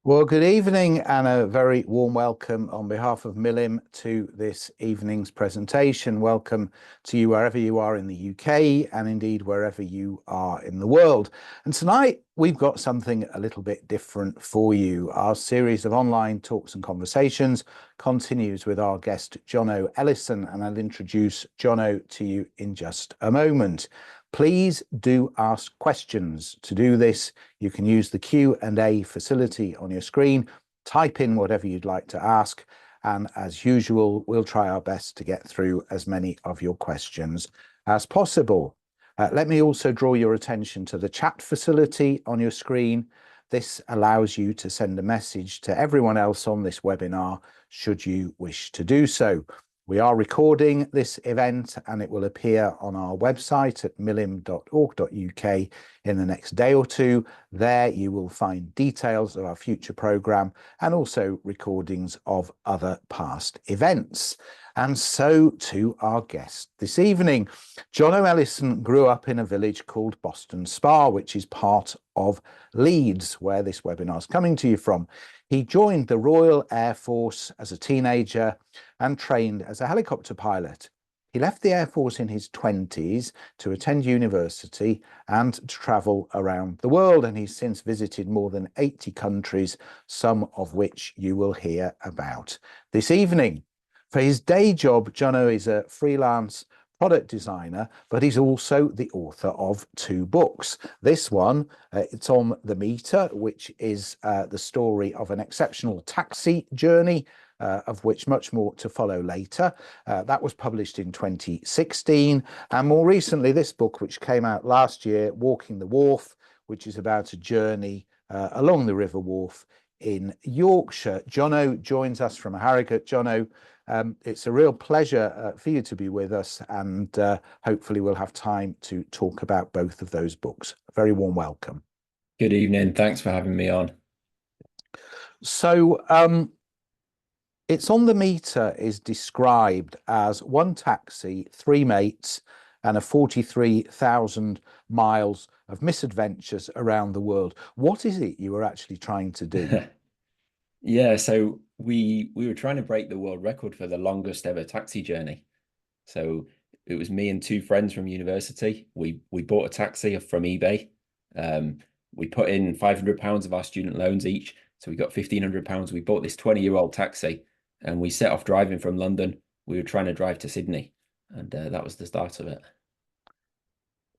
Well, good evening and a very warm welcome on behalf of Milim to this evening's presentation. Welcome to you wherever you are in the UK and indeed wherever you are in the world. And tonight we've got something a little bit different for you. Our series of online talks and conversations continues with our guest Johno Ellison, and I'll introduce Johno to you in just a moment. Please do ask questions. To do this, you can use the Q&A facility on your screen, type in whatever you'd like to ask, and as usual, we'll try our best to get through as many of your questions as possible. Let me also draw your attention to the chat facility on your screen. This allows you to send a message to everyone else on this webinar, should you wish to do so. We are recording this event and it will appear on our website at milim.org.uk in the next day or two. There you will find details of our future programme and also recordings of other past events. And so to our guest this evening. Johno Ellison grew up in a village called Boston Spa, which is part of Leeds, where this webinar is coming to you from. He joined the Royal Air Force as a teenager and trained as a helicopter pilot. He left the Air Force in his 20s to attend university and to travel around the world, and he's since visited more than 80 countries, some of which you will hear about this evening. For his day job, Johno is a freelance product designer, but he's also the author of 2 books. This one, it's on the meter, which is the story of an exceptional taxi journey, of which much more to follow later. That was published in 2016. And more recently, this book, which came out last year, Walking the Wharfe, which is about a journey along the River Wharfe in Yorkshire. Johno joins us from Harrogate. Johno, it's a real pleasure for you to be with us, and hopefully we'll have time to talk about both of those books. A very warm welcome. Good evening. Thanks for having me on. So It's on the Meter is described as 1 taxi, 3 mates, and a 43,000 miles of misadventures around the world. What is it you were actually trying to do? Yeah, so we were trying to break the world record for the longest ever taxi journey. So it was me and 2 friends from university. We bought a taxi from eBay. We put in £500 of our student loans each. So we got £1,500. We bought this 20-year-old taxi and we set off driving from London. We were trying to drive to Sydney, and that was the start of it.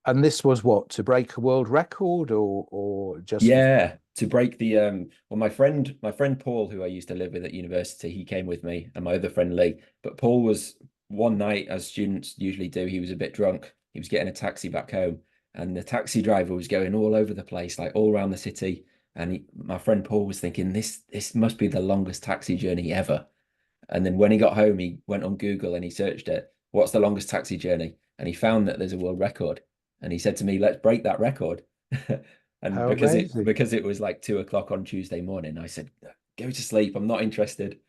And this was what, to break a world record or just? Yeah, to break the well, my friend Paul, who I used to live with at university, he came with me, and my other friend Lee. But Paul was, one night, as students usually do, he was a bit drunk. He was getting a taxi back home, and the taxi driver was going all over the place, like all around the city. And my friend Paul was thinking, this must be the longest taxi journey ever. And then when he got home, he went on Google and he searched it, what's the longest taxi journey? And he found that there's a world record. And he said to me, let's break that record. And How because amazing. it was like 2 o'clock on Tuesday morning, I said, go to sleep. I'm not interested.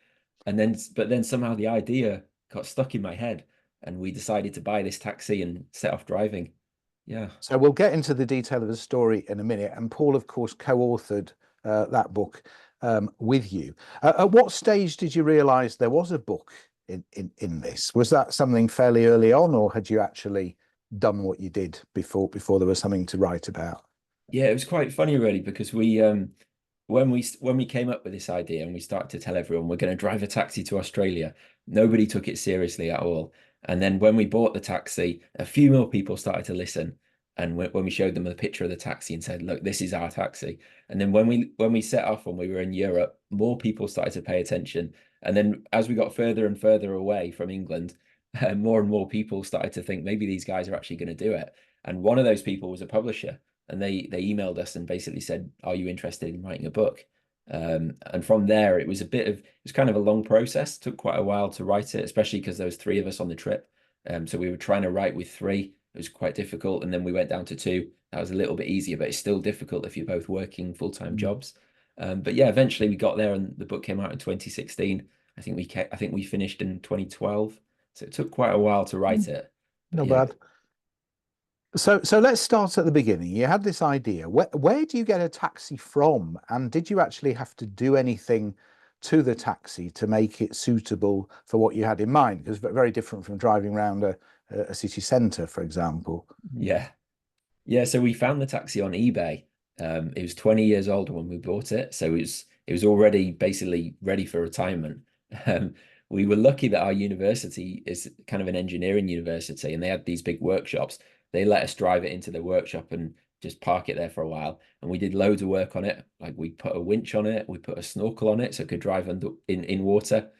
But then somehow the idea got stuck in my head, and we decided to buy this taxi and set off driving. Yeah. So we'll get into the detail of the story in a minute. And Paul, of course, co-authored that book with you. At what stage did you realize there was a book in this? Was that something fairly early on, or had you actually done what you did before there was something to write about? Yeah, it was quite funny really, because when we came up with this idea and we started to tell everyone we're going to drive a taxi to Australia, nobody took it seriously at all. And then when we bought the taxi, a few more people started to listen. And when we showed them a picture of the taxi and said, look, this is our taxi. And then when we set off, when we were in Europe, more people started to pay attention. And then as we got further and further away from England, more and more people started to think maybe these guys are actually going to do it. And one of those people was a publisher, and they emailed us and basically said, are you interested in writing a book? And from there, it was kind of a long process. It took quite a while to write it, especially because there was 3 of us on the trip. So we were trying to write with 3. It was quite difficult. And then we went down to 2. That was a little bit easier, but it's still difficult if you're both working full-time jobs. But yeah, eventually we got there, and the book came out in 2016. I think we finished in 2012. So it took quite a while to write it. But Not yeah. bad. So let's start at the beginning. You had this idea. Where do you get a taxi from? And did you actually have to do anything to the taxi to make it suitable for what you had in mind? Because very different from driving around a city centre, for example. Yeah. Yeah, so we found the taxi on eBay. It was 20 years old when we bought it, so it was already basically ready for retirement. Um, we were lucky that our university is kind of an engineering university, and they had these big workshops. They let us drive it into the workshop and just park it there for a while. And we did loads of work on it. Like we put a winch on it, we put a snorkel on it so it could drive under in water.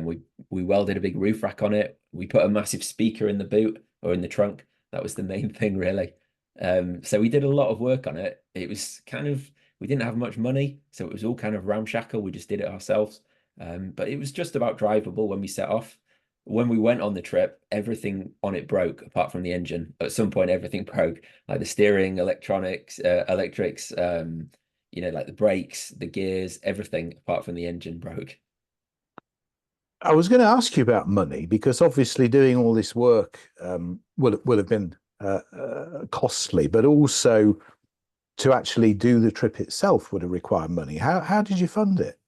We welded a big roof rack on it. We put a massive speaker in the boot or in the trunk. That was the main thing, really. So we did a lot of work on it. It was kind of, we didn't have much money, so it was all kind of ramshackle. We just did it ourselves. But it was just about drivable when we set off. When we went on the trip, everything on it broke apart from the engine. At some point, everything broke, like the steering, electrics, like the brakes, the gears, everything apart from the engine broke. I was going to ask you about money because obviously doing all this work will have been costly, but also to actually do the trip itself would have required money. How did you fund it?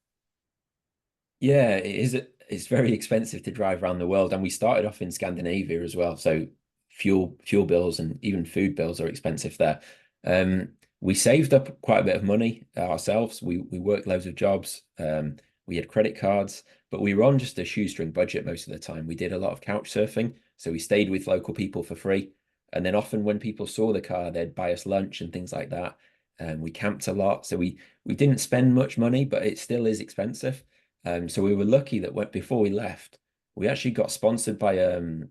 Yeah, it is. It's very expensive to drive around the world, and we started off in Scandinavia as well. So fuel bills and even food bills are expensive there. We saved up quite a bit of money ourselves. We worked loads of jobs. We had credit cards, but we were on just a shoestring budget most of the time. We did a lot of couch surfing, so we stayed with local people for free. And then often when people saw the car, they'd buy us lunch and things like that. We camped a lot, so we didn't spend much money, but it still is expensive. So we were lucky that before we left, we actually got sponsored by an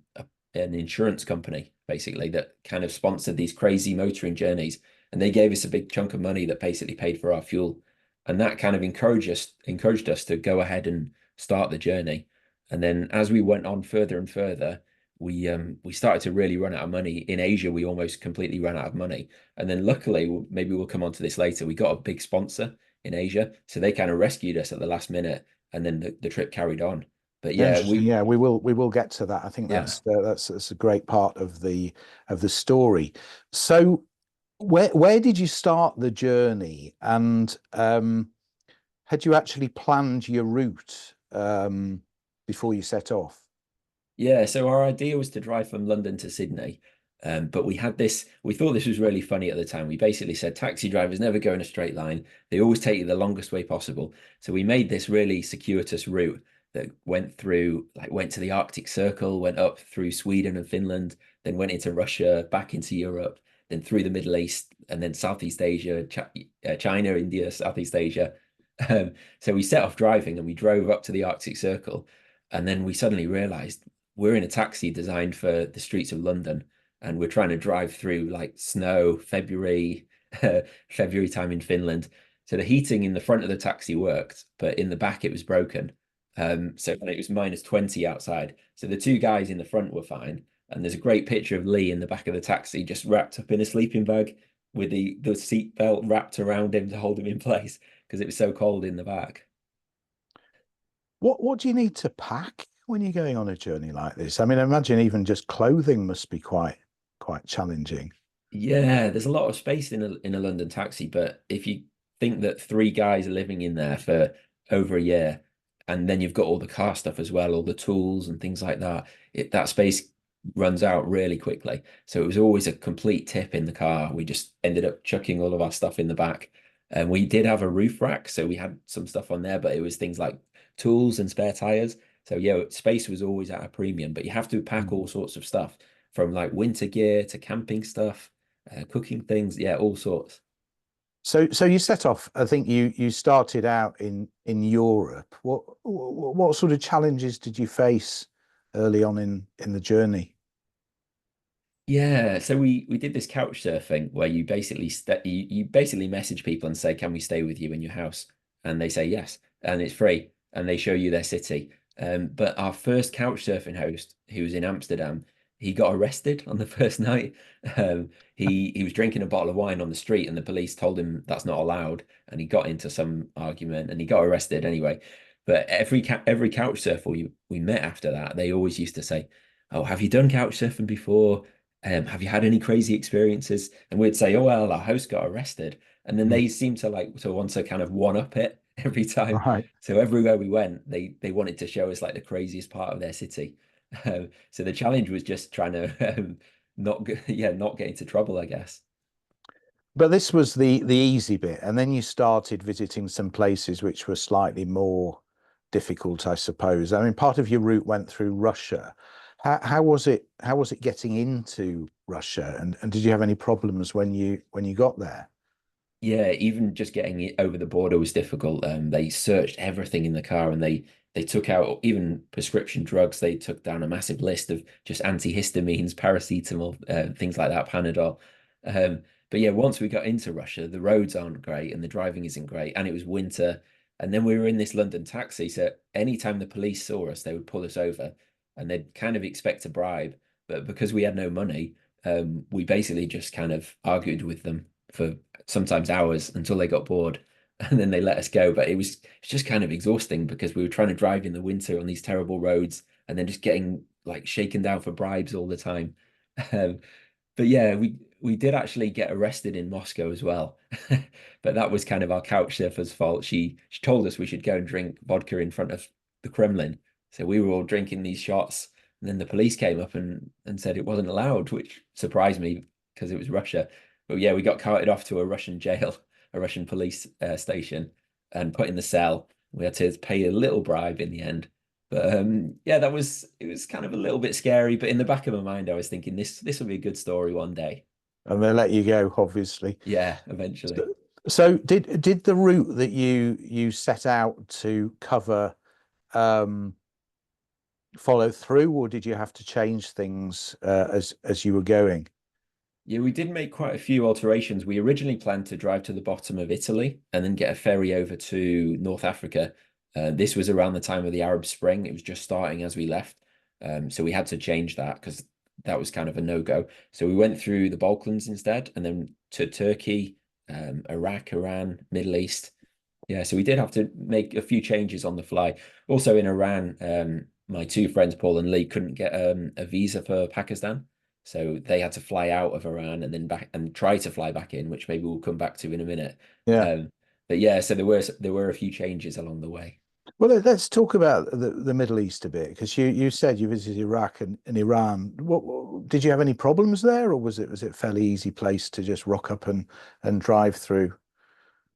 insurance company, basically, that kind of sponsored these crazy motoring journeys. And they gave us a big chunk of money that basically paid for our fuel. And that kind of encouraged us to go ahead and start the journey. And then as we went on further and further, we started to really run out of money. In Asia, we almost completely ran out of money. And then luckily, maybe we'll come on to this later, we got a big sponsor in Asia. So they kind of rescued us at the last minute, and then the trip carried on. But yeah, Interesting. Yeah, we will get to that. I think yeah. that's a great part of the story. So where did you start the journey, and had you actually planned your route before you set off? Yeah, so our idea was to drive from London to Sydney. But we thought this was really funny at the time. We basically said taxi drivers never go in a straight line. They always take you the longest way possible. So we made this really circuitous route that went to the Arctic Circle, went up through Sweden and Finland, then went into Russia, back into Europe, then through the Middle East, and then Southeast Asia, China, India, Southeast Asia. So we set off driving and we drove up to the Arctic Circle. And then we suddenly realized we're in a taxi designed for the streets of London, and we're trying to drive through like snow, February time in Finland. So the heating in the front of the taxi worked, but in the back it was broken. So it was -20 outside. So the two guys in the front were fine. And there's a great picture of Leigh in the back of the taxi, just wrapped up in a sleeping bag with the seat belt wrapped around him to hold him in place because it was so cold in the back. What do you need to pack when you're going on a journey like this? I mean, I imagine even just clothing must be quite challenging. Yeah, there's a lot of space in a London taxi, but if you think that three guys are living in there for over a year, and then you've got all the car stuff as well, all the tools and things like that, that space runs out really quickly. So it was always a complete tip in the car. We just ended up chucking all of our stuff in the back. And we did have a roof rack, so we had some stuff on there, but it was things like tools and spare tires. So yeah, space was always at a premium, but you have to pack all sorts of stuff from like winter gear to camping stuff, cooking things, yeah, all sorts. So you set off. I think you started out in Europe. What sort of challenges did you face early on in the journey? Yeah, so we did this couch surfing where you basically message people and say, "Can we stay with you in your house?" And they say yes, and it's free, and they show you their city. But our first couch surfing host, who was in Amsterdam, he got arrested on the first night. He was drinking a bottle of wine on the street, and the police told him that's not allowed, and he got into some argument, and he got arrested anyway. But every couch surfer we met after that, they always used to say, "Oh, have you done couch surfing before? Have you had any crazy experiences? And we'd say, oh, well, our host got arrested. And then Mm. they seem to like to want to kind of one up it every time. Right. So everywhere we went, they wanted to show us like the craziest part of their city. So the challenge was just trying to not get into trouble, I guess. But this was the easy bit, and then you started visiting some places which were slightly more difficult, I suppose. I mean, part of your route went through Russia. How was it? How was it getting into Russia? And did you have any problems when you got there? Yeah, even just getting it over the border was difficult. They searched everything in the car and they took out even prescription drugs. They took down a massive list of just antihistamines, paracetamol, things like that, Panadol. Um, but yeah, once we got into Russia, the roads aren't great and the driving isn't great, and it was winter. And then we were in this London taxi, so anytime the police saw us, they would pull us over, and they'd kind of expect a bribe. But because we had no money, we basically just kind of argued with them for sometimes hours until they got bored and then they let us go. But it's just kind of exhausting because we were trying to drive in the winter on these terrible roads and then just getting like shaken down for bribes all the time. Um, but yeah, we did actually get arrested in Moscow as well. But that was kind of our couch surfer's fault. She told us we should go and drink vodka in front of the Kremlin. So we were all drinking these shots, and then the police came up and said it wasn't allowed, which surprised me because it was Russia. But yeah, we got carted off to a Russian jail, a Russian police station, and put in the cell. We had to pay a little bribe in the end. But yeah, it was kind of a little bit scary. But in the back of my mind, I was thinking this will be a good story one day. And they let you go, obviously. Yeah, eventually. So, so did the route that you set out to cover um, follow through, or did you have to change things as you were going? Yeah, we did make quite a few alterations. We originally planned to drive to the bottom of Italy and then get a ferry over to North Africa. This was around the time of the Arab Spring. It was just starting as we left. So we had to change that because that was kind of a no-go. So we went through the Balkans instead and then to Turkey, Iraq, Iran, Middle East. Yeah, so we did have to make a few changes on the fly. Also in Iran, my two friends, Paul and Lee, couldn't get a visa for Pakistan. So they had to fly out of Iran and then back and try to fly back in, which maybe we'll come back to in a minute. Yeah. Um, but yeah, so there were a few changes along the way. Well, let's talk about the Middle East a bit, because you said you visited Iraq and Iran. Did you have any problems there, or was it a fairly easy place to just rock up and drive through?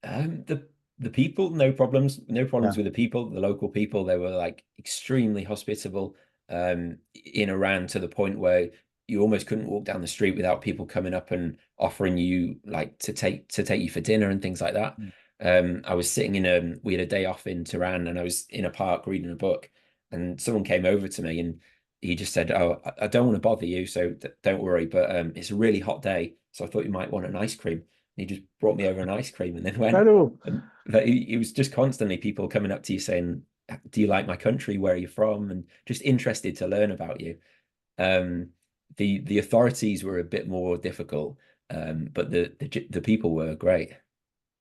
The people, no problems, no Yeah. problems with the people, the local people. They were like extremely hospitable in Iran to the point where you almost couldn't walk down the street without people coming up and offering you like to take you for dinner and things like that. Mm. I was sitting in a we had a day off in Tehran and I was in a park reading a book and someone came over to me and he just said, "Oh, I don't want to bother you, so don't worry, but it's a really hot day, so I thought you might want an ice cream." And he just brought me over an ice cream and then went. No. And that it was just constantly people coming up to you saying, "Do you like my country? Where are you from?" And just interested to learn about you. Um, the authorities were a bit more difficult, but the people were great.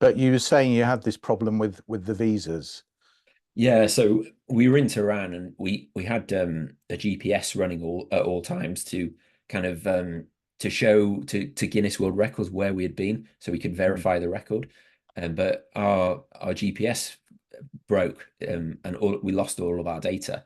But you were saying you had this problem with the visas. Yeah, so we were in Tehran and we had a GPS running all at all times to kind of to show to Guinness World Records where we had been, so we could Mm. verify the record. But our GPS broke and we lost all of our data.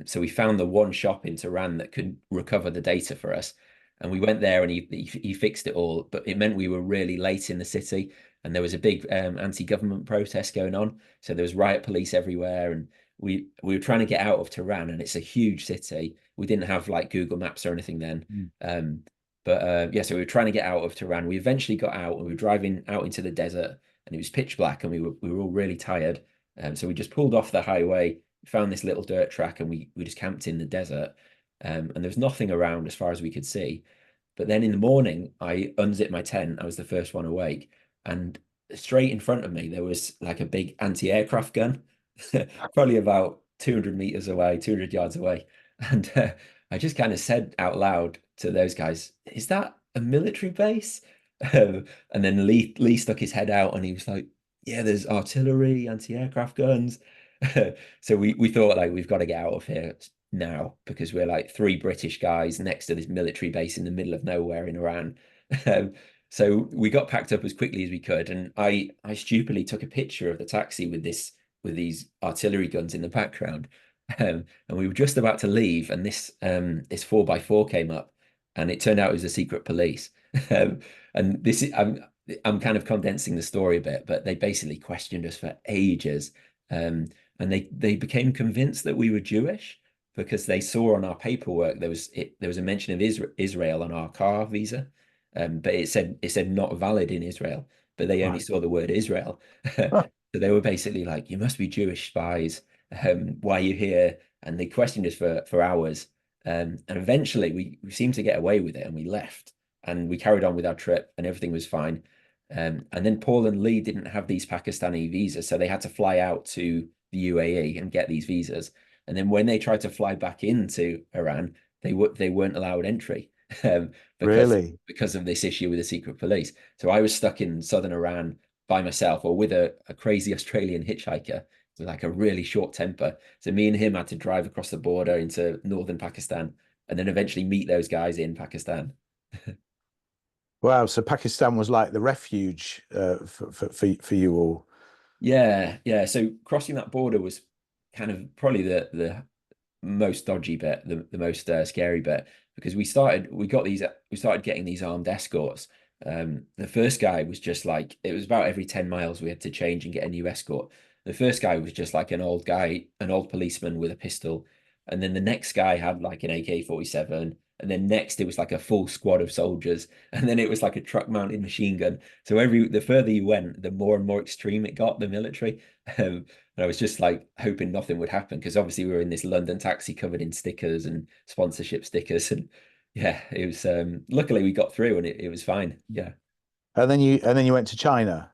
So we found the one shop in Tehran that could recover the data for us. And we went there and he fixed it all, but it meant we were really late in the city and there was a big anti-government protest going on. So there was riot police everywhere and we were trying to get out of Tehran and it's a huge city. We didn't have like Google Maps or anything then. Mm. But yeah, so we were trying to get out of Tehran. We eventually got out and we were driving out into the desert and it was pitch black and we were all really tired. So we just pulled off the highway, found this little dirt track, and we just camped in the desert. And there was nothing around as far as we could see. But then in the morning, I unzipped my tent. I was the first one awake, and straight in front of me there was like a big anti-aircraft gun, probably about 200 meters away, 200 yards away. And I just kind of said out loud to those guys, "Is that a military base?" And then Lee stuck his head out and he was like, "Yeah, there's artillery, anti-aircraft guns." So we thought like we've got to get out of here. now because we're like three British guys next to this military base in the middle of nowhere in Iran. Um, so we got packed up as quickly as we could, and I stupidly took a picture of the taxi with these artillery guns in the background. And we were just about to leave, and this 4x4 came up, and it turned out it was the secret police. Um, and this is I'm kind of condensing the story a bit, but they basically questioned us for ages. And they became convinced that we were Jewish because they saw on our paperwork there was a mention of Israel on our car visa, but it said not valid in Israel, but they only Right. saw the word Israel. Huh. So they were basically like, "You must be Jewish spies. Why are you here?" And they questioned us for hours. And eventually we seemed to get away with it, and we left and we carried on with our trip, and everything was fine. And then Paul and Leigh didn't have these Pakistani visas, so they had to fly out to the UAE and get these visas. And then when they tried to fly back into Iran, they weren't allowed entry because Really? of this issue with the secret police. So I was stuck in southern Iran by myself, or with a crazy Australian hitchhiker with like a really short temper. So me and him had to drive across the border into northern Pakistan, and then eventually meet those guys in Pakistan. Wow. So Pakistan was like the refuge for you all. Yeah, yeah. So crossing that border was kind of probably the most dodgy bit, the most scary bit, because we started getting these armed escorts. The first guy was just like, it was about every 10 miles we had to change and get a new escort. The first guy was just like an old guy, an old policeman with a pistol, and then the next guy had like an AK-47, and then next it was like a full squad of soldiers, and then it was like a truck mounted machine gun. So the further you went, the more and more extreme it got, the military. And I was just like hoping nothing would happen, because obviously we were in this London taxi covered in stickers and sponsorship stickers. And yeah, it was luckily we got through, and it was fine. Yeah. And then you went to China.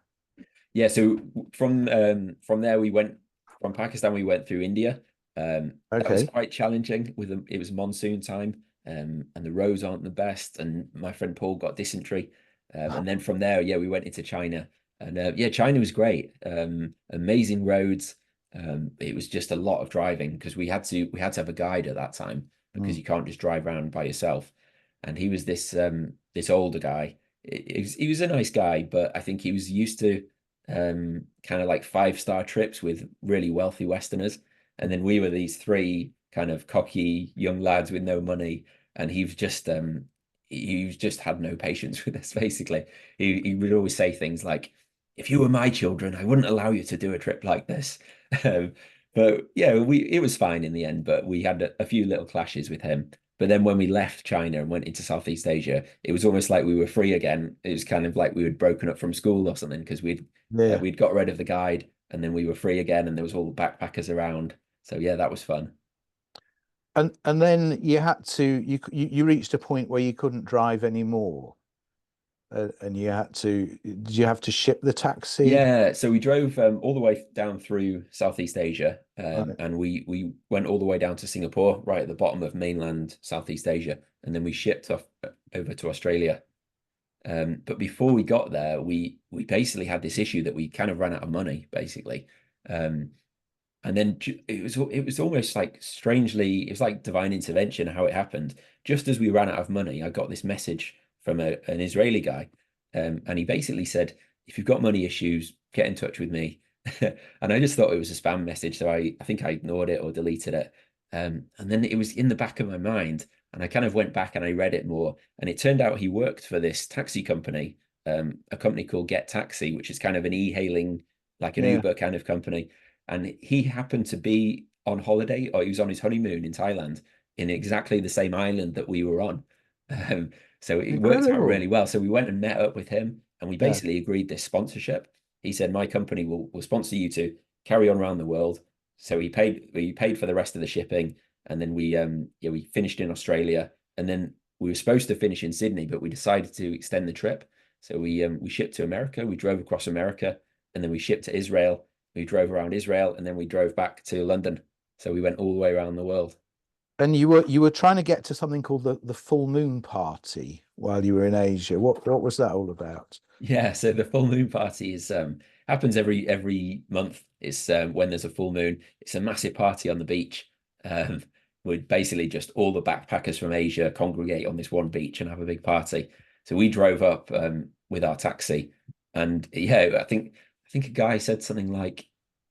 Yeah, so from there we went from Pakistan, we went through India. That was Okay. quite challenging it was monsoon time, and the roads aren't the best, and my friend Paul got dysentery. And then from there, yeah, we went into China. And yeah, China was great. Amazing roads. It was just a lot of driving because we had to have a guide at that time, because Mm. you can't just drive around by yourself. And he was this older guy. He was a nice guy, but I think he was used to kind of like 5-star trips with really wealthy Westerners. And then we were these three kind of cocky young lads with no money. And he just had no patience with us, basically. He would always say things like, "If you were my children, I wouldn't allow you to do a trip like this." Um, but yeah, it was fine in the end, but we had a few little clashes with him. But then when we left China and went into Southeast Asia, it was almost like we were free again. It was kind of like we had broken up from school or something, because Yeah. we'd got rid of the guide, and then we were free again, and there was all the backpackers around. So yeah, that was fun. And then you had to you reached a point where you couldn't drive anymore, and you had to did you have to ship the taxi? Yeah, so we drove all the way down through Southeast Asia, Right. and we went all the way down to Singapore, right at the bottom of mainland Southeast Asia, and then we shipped off over to Australia. But before we got there, we basically had this issue that we kind of ran out of money, basically. Um, and then it was almost like strangely, it was like divine intervention how it happened. Just as we ran out of money, I got this message from an Israeli guy, and he basically said, "If you've got money issues, get in touch with me." And I just thought it was a spam message, so I think I ignored it or deleted it. And then it was in the back of my mind, and I kind of went back and I read it more, and it turned out he worked for this taxi company, a company called Get Taxi, which is kind of an e-hailing, like an Yeah. Uber kind of company. And he happened to be on holiday, or he was on his honeymoon in Thailand, in exactly the same island that we were on. Um, so it worked out really Incredible. well. So we went and met up with him, and we Yeah. basically agreed this sponsorship. He said, "My company will sponsor you to carry on around the world." So he paid for the rest of the shipping, and then we finished in Australia, and then we were supposed to finish in Sydney, but we decided to extend the trip. So we shipped to America, we drove across America, and then we shipped to Israel. We drove around Israel, and then we drove back to London. So we went all the way around the world. And you were trying to get to something called the full moon party while you were in Asia. What was that all about? Yeah, so the full moon party is happens every month. It's when there's a full moon. It's a massive party on the beach. Um, would basically just all the backpackers from Asia congregate on this one beach and have a big party. So we drove up with our taxi, and yeah, I think a guy said something like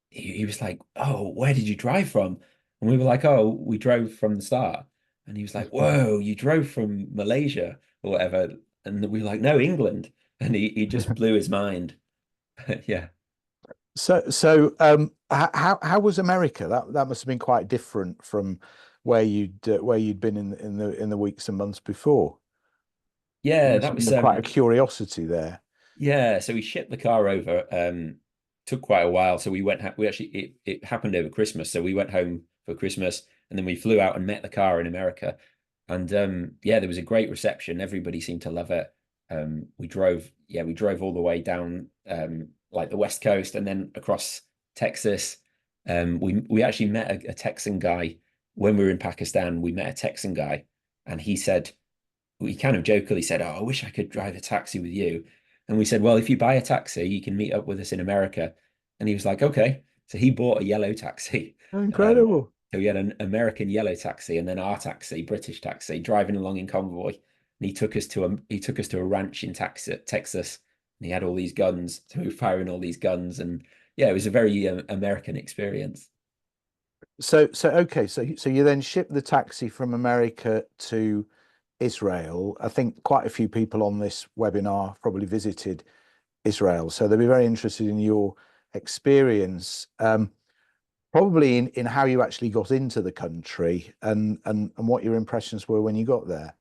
he was like, "Oh, where did you drive from?" And we were like, "Oh, we drove from the start." And he was like, "Whoa, you drove from Malaysia or whatever?" And we were like, "No, England." And he just blew his mind. Yeah. How was America? That must have been quite different from where you'd been in the weeks and months before. There Yeah, must that have was been quite a curiosity there. yeah, so we shipped the car over. Took quite a while. So we actually it happened over Christmas. So we went home for Christmas and then we flew out and met the car in America. And yeah, there was a great reception. Everybody seemed to love it. We drove all the way down like the West Coast and then across Texas. We actually met a Texan guy when we were in Pakistan. We met a Texan guy and he said, we kind of jokingly said, "Oh, I wish I could drive a taxi with you." And we said, "Well, if you buy a taxi, you can meet up with us in America." And he was like, "Okay." So he bought a yellow taxi. Um, Incredible. so we had an American yellow taxi and then our taxi, British taxi, driving along in convoy. And he took us to a ranch in Texas, and he had all these guns. So we were firing all these guns, and yeah, it was a very American experience. So you then ship the taxi from America to Israel. I think quite a few people on this webinar probably visited Israel, so they'll be very interested in your experience, probably in how you actually got into the country and what your impressions were when you got there.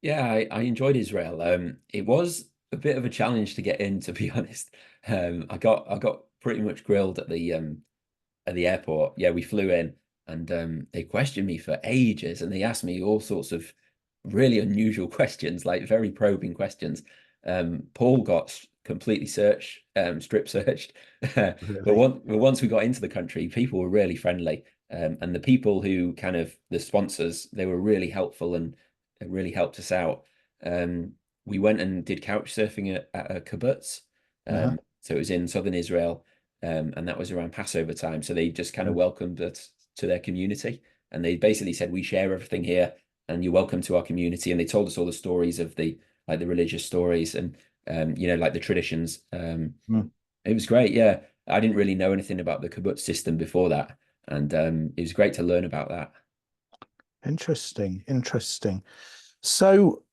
Yeah, I enjoyed Israel. It was a bit of a challenge to get in, to be honest. I got pretty much grilled at the airport. Yeah, we flew in and they questioned me for ages and they asked me all sorts of really unusual questions, like very probing questions. Paul got completely strip searched. Really? But once we got into the country, people were really friendly. And the people who kind of the sponsors, they were really helpful and it really helped us out. We went and did couch surfing at a kibbutz. Uh-huh. So it was in southern Israel, and that was around Passover time. So they just kind of Yeah. welcomed us to their community, and they basically said, "We share everything here, and you're welcome to our community." And they told us all the stories of the religious stories and like the traditions. Mm. It was great. Yeah, I didn't really know anything about the kibbutz system before that, and it was great to learn about that. Interesting, interesting. So,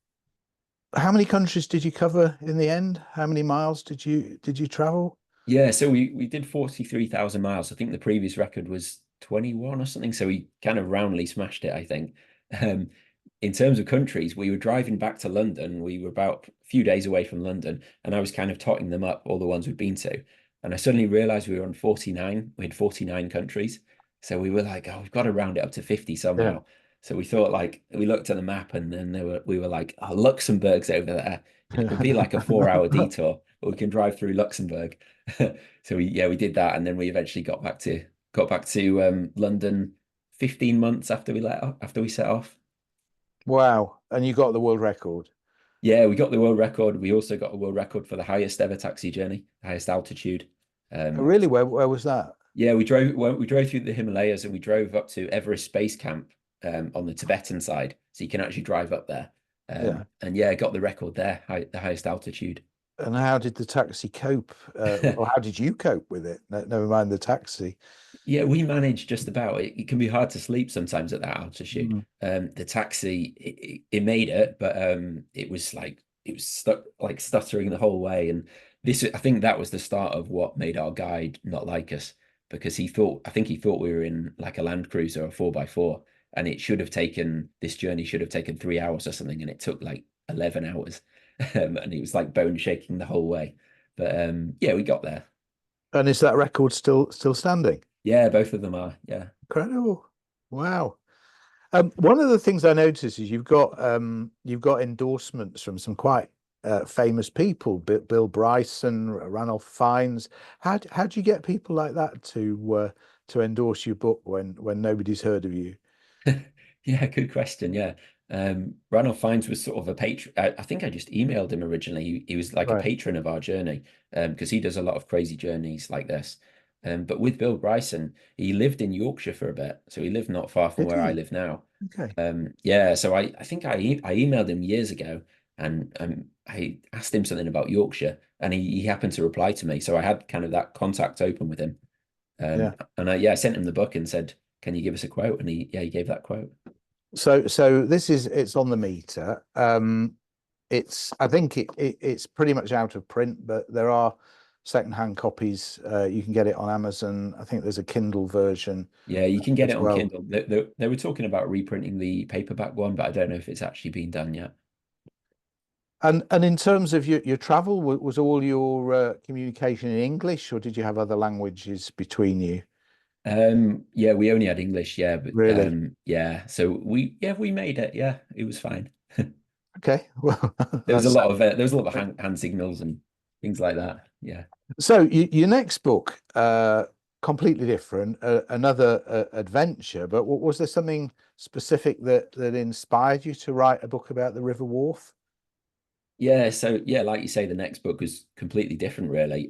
how many countries did you cover in the end? How many miles did you travel? Yeah, so we did 43,000 miles. I think the previous record was 21 or something. So we kind of roundly smashed it, I think. Um, in terms of countries, we were driving back to London. We were about a few days away from London, and I was kind of totting them up, all the ones we'd been to. And I suddenly realized we were on 49. We had 49 countries. So we were like, oh, we've got to round it up to 50 Yeah. somehow. So we thought like we looked at the map and then we were like, oh, Luxembourg's over there. It'll be like a 4 hour detour, but we can drive through Luxembourg. So we did that, and then we eventually got back to London 15 months after we set off. Wow. And you got the world record. Yeah, we got the world record. We also got a world record for the highest ever taxi journey, highest altitude. Oh, Um, really? Where was that? yeah, we drove through the Himalayas and we drove up to Everest Base Camp on the Tibetan side, so you can actually drive up there. Yeah. And yeah, got the record there, the highest altitude. And how did the taxi cope? Or how did you cope with it? Never mind the taxi. Yeah, we manage just about. It can be hard to sleep sometimes at that altitude. Mm. The taxi, it made it, but it was stuck like stuttering the whole way. And I think that was the start of what made our guide not like us because I think he thought we were in like a Land Cruiser or 4x4, and this journey should have taken 3 hours or something, and it took like 11 hours, and he was like bone shaking the whole way. But yeah, we got there. And is that record still standing? Yeah, both of them are. Yeah. Incredible. Wow. One of the things I noticed is you've got endorsements from some quite famous people, Bill Bryson, Ranulph Fiennes. How do you get people like that to endorse your book when nobody's heard of you? Yeah, good question. Yeah. Ranulph Fiennes was sort of a patron. I think I just emailed him originally. He was like a Right. patron of our journey because he does a lot of crazy journeys like this. But with Bill Bryson, he lived in Yorkshire for a bit, so he lived not far from Did where I he? live now. Okay. Yeah, so I think I emailed him years ago, and I asked him something about Yorkshire, and he happened to reply to me, so I had kind of that contact open with him. Yeah. And I sent him the book and said, "Can you give us a quote?" And he gave that quote. So this is it's on the meter. It's I think it's pretty much out of print, but there are secondhand copies. You can get it on Amazon. I think there's a Kindle version Yeah, you can get as it on well. Kindle. They were talking about reprinting the paperback one, but I don't know if it's actually been done yet. And in terms of your travel, was all your communication in English, or did you have other languages between you? Yeah, we only had English, yeah, but Really? yeah, so we made it. Yeah, it was fine. Okay. Well, There was a that's lot of hand signals and things like that. Yeah. so. Your next book, completely different, another adventure. But was there something specific that inspired you to write a book about the River Wharfe? Yeah, so yeah, like you say, the next book was completely different, really.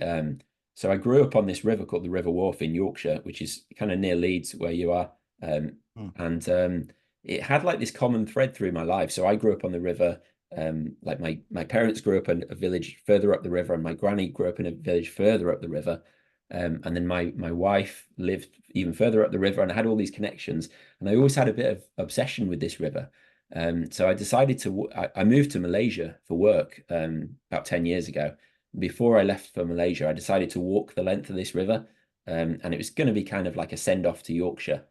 So I grew up on this river called the River Wharfe in Yorkshire, which is kind of near Leeds, where you are. Hmm. And it had like this common thread through my life. So I grew up on the river. Like my parents grew up in a village further up the river, and my granny grew up in a village further up the river. And then my wife lived even further up the river, and I had all these connections. And I always had a bit of obsession with this river. So I decided I moved to Malaysia for work about 10 years ago. Before I left for Malaysia, I decided to walk the length of this river. And it was going to be kind of like a send off to Yorkshire.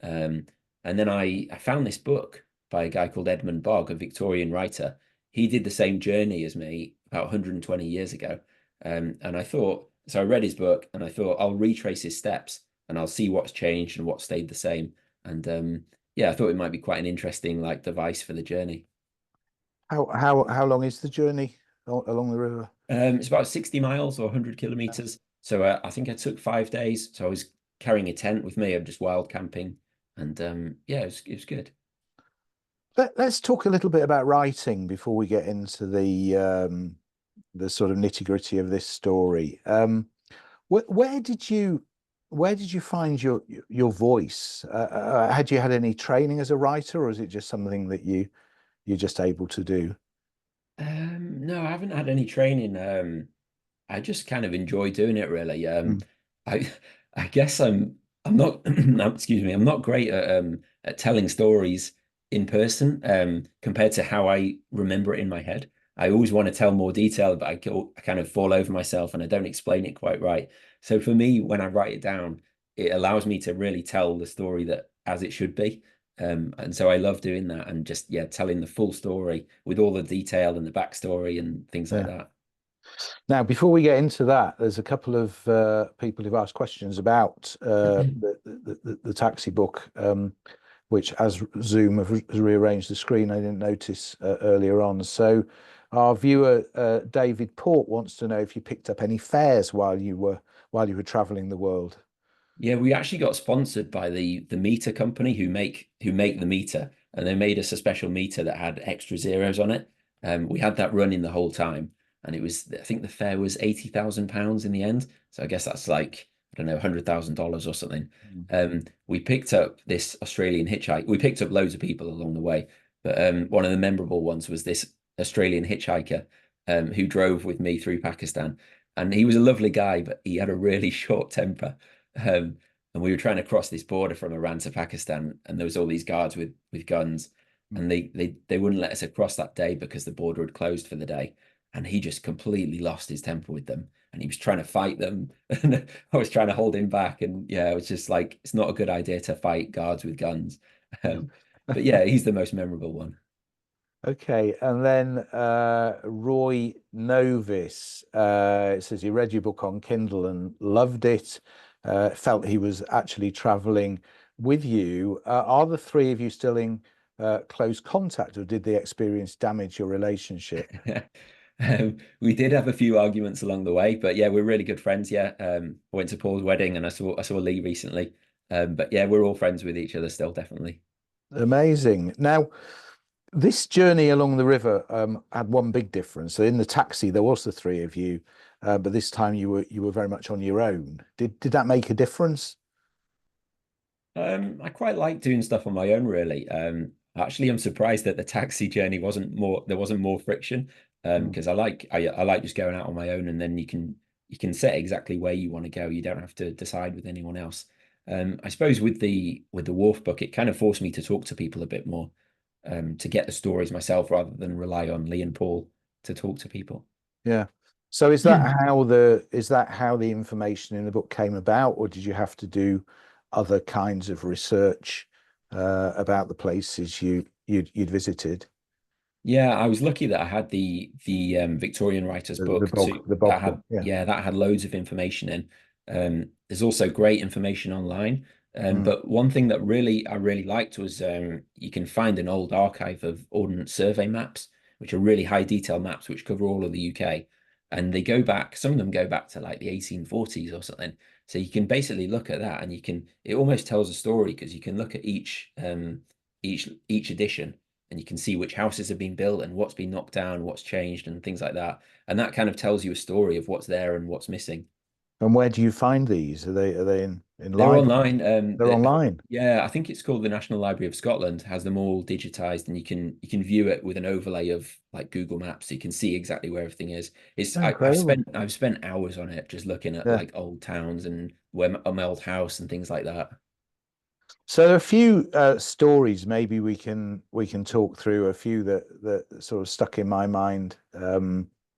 Um, and then I found this book by a guy called Edmund Bogg, a Victorian writer. He did the same journey as me about 120 years ago. And I thought, so I read his book and I thought, I'll retrace his steps and I'll see what's changed and what stayed the same. And yeah, I thought it might be quite an interesting like device for the journey. How long is the journey along the river? It's about 60 miles or 100 kilometers. So I think I took 5 days. So I was carrying a tent with me. I'm just wild camping, and yeah, it was good. Let's talk a little bit about writing before we get into the sort of nitty-gritty of this story. Where did you find your voice? Had you had any training as a writer, or is it just something that you're just able to do? No, I haven't had any training. I just kind of enjoy doing it really. Mm. I I guess I'm not excuse me, I'm not great at telling stories in person compared to how I remember it in my head. I always want to tell more detail, but I kind of fall over myself and I don't explain it quite right. So for me, when I write it down, it allows me to really tell the story that as it should be. And so I love doing that and just yeah, telling the full story with all the detail and the backstory and things like Yeah. that. Now, before we get into that, there's a couple of people who've asked questions about the taxi book, which as Zoom has rearranged the screen, I didn't notice earlier on. So our viewer, David Port, wants to know if you picked up any fares while you were traveling the world. Yeah, we actually got sponsored by the meter company who make the meter, and they made us a special meter that had extra zeros on it. We had that running the whole time, and it was I think the fare was £80,000 in the end. So I guess that's like I don't know $100,000 or something. Mm. We picked up this Australian hitchhike. We picked up loads of people along the way, but one of the memorable ones was this Australian hitchhiker who drove with me through Pakistan, and he was a lovely guy, but he had a really short temper. Um, and we were trying to cross this border from Iran to Pakistan, and there was all these guards with guns, Mm. and they wouldn't let us across that day because the border had closed for the day. And he just completely lost his temper with them, and he was trying to fight them, and I was trying to hold him back. And yeah, it was just like it's not a good idea to fight guards with guns. But yeah, he's the most memorable one. Okay, and then Roy Novis, it says he read your book on Kindle and loved it. Felt he was actually traveling with you. Are the three of you still in close contact, or did the experience damage your relationship? We did have a few arguments along the way, but yeah, we're really good friends. Yeah, I went to Paul's wedding, and I saw Leigh recently. But yeah, we're all friends with each other still, definitely. Amazing. Now, This journey along the river had one big difference. So in the taxi, there was the three of you, but this time you were very much on your own. Did that make a difference? I quite like doing stuff on my own, really. Actually, I'm surprised that the taxi journey wasn't more, there wasn't more friction. Mm. Because I like just going out on my own, and then you can set exactly where you want to go. You don't have to decide with anyone else. I suppose with the Wharf book, it kind of forced me to talk to people a bit more, to get the stories myself rather than rely on Lee and Paul to talk to people. Yeah. So is that how the information in the book came about, or did you have to do other kinds of research about the places you'd visited? Yeah, I was lucky that I had the Victorian writer's The book to the that bog had book, yeah. yeah that had loads of information in. There's also great information online. Mm, But one thing that I really liked was you can find an old archive of Ordnance Survey maps, which are really high detail maps which cover all of the UK, and they go back. Some of them go back to like the 1840s or something. So you can basically look at that, and it almost tells a story because you can look at each edition, and you can see which houses have been built and what's been knocked down, what's changed, and things like that. And that kind of tells you a story of what's there and what's missing. and where do you find these? Are they in They're library? online. They're online. Yeah, I think it's called the National Library of Scotland, has them all digitized, and you can view it with an overlay of like Google Maps, so you can see exactly where everything is. Incredible. I've spent hours on it just looking at Yeah. like old towns and where my old house and things like that. So there are a few stories maybe we can talk through a few that sort of stuck in my mind. I